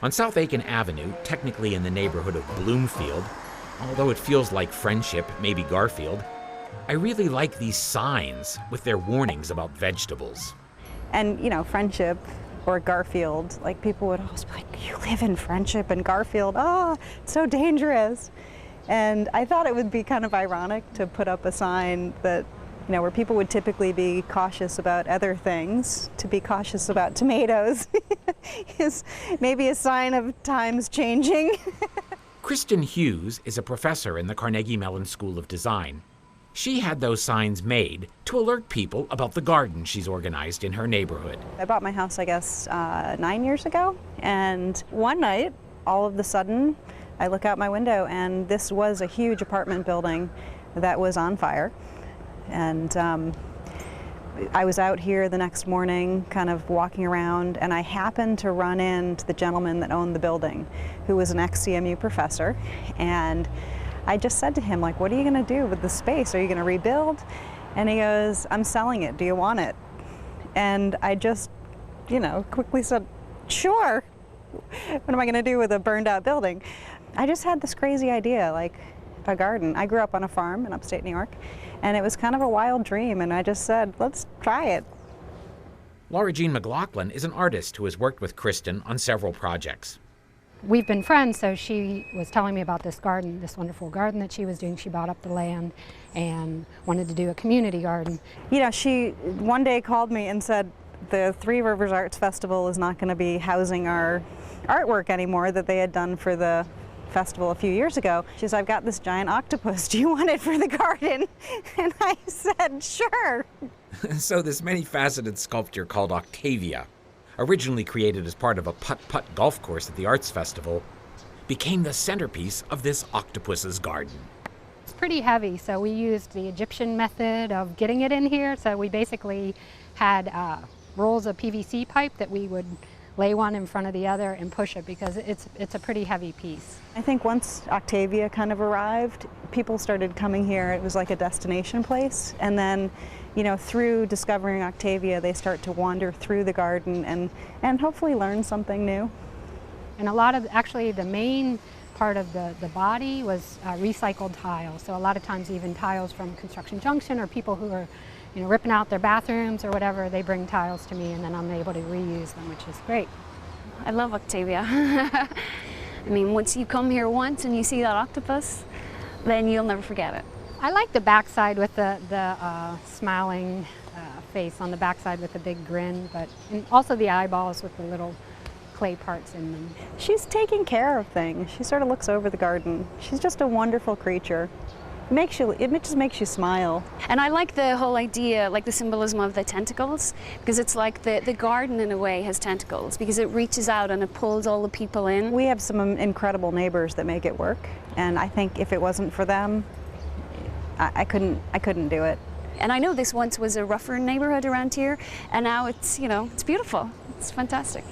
On South Aiken Avenue, technically in the neighborhood of Bloomfield, although it feels like Friendship, maybe Garfield, I really like these signs with their warnings about vegetables. And, you know, Friendship or Garfield, like people would always be like, you live in Friendship and Garfield, oh, it's so dangerous. And I thought it would be kind of ironic to put up a sign that, you know, where people would typically be cautious about other things, to be cautious about tomatoes is maybe a sign of times changing. Kristen Hughes is a professor in the Carnegie Mellon School of Design. She had those signs made to alert people about the garden she's organized in her neighborhood. I bought my house, I guess, 9 years ago, and one night, all of a sudden, I look out my window and this was a huge apartment building that was on fire. And I was out here the next morning kind of walking around, and I happened to run into the gentleman that owned the building, who was an ex-CMU professor. And I just said to him, like, what are you going to do with the space? Are you going to rebuild? And he goes, I'm selling it. Do you want it? And I just, you know, quickly said, sure. What am I going to do with a burned out building? I just had this crazy idea, like a garden. I grew up on a farm in upstate New York, and it was kind of a wild dream, and I just said, let's try it. Laura Jean McLaughlin is an artist who has worked with Kristen on several projects. We've been friends, so she was telling me about this garden, this wonderful garden that she was doing. She bought up the land and wanted to do a community garden. You know, she one day called me and said, the Three Rivers Arts Festival is not going to be housing our artwork anymore that they had done for the festival a few years ago. She says, I've got this giant octopus. Do you want it for the garden? And I said, sure. So this many-faceted sculpture called Octavia, originally created as part of a putt-putt golf course at the Arts Festival, became the centerpiece of this octopus's garden. It's pretty heavy, so we used the Egyptian method of getting it in here. So we basically had rolls of PVC pipe that we would lay one in front of the other and push it, because it's a pretty heavy piece. I think once Octavia kind of arrived, people started coming here. It was like a destination place. And then, you know, through discovering Octavia, they start to wander through the garden and hopefully learn something new. And a lot of, actually the main part of the body was recycled tile. So a lot of times even tiles from Construction Junction, or people who are, you know, ripping out their bathrooms or whatever, they bring tiles to me and then I'm able to reuse them, which is great. I love Octavia. I mean, once you come here once and you see that octopus, then you'll never forget it. I like the backside with the smiling face on the backside with the big grin, but and also the eyeballs with the little clay parts in them. She's taking care of things. She sort of looks over the garden. She's just a wonderful creature. It just makes you smile. And I like the whole idea, like the symbolism of the tentacles, because it's like the garden in a way has tentacles, because it reaches out and it pulls all the people in. We have some incredible neighbors that make it work, and I think if it wasn't for them, I couldn't do it. And I know this once was a rougher neighborhood around here, and now it's, you know, it's beautiful. It's fantastic.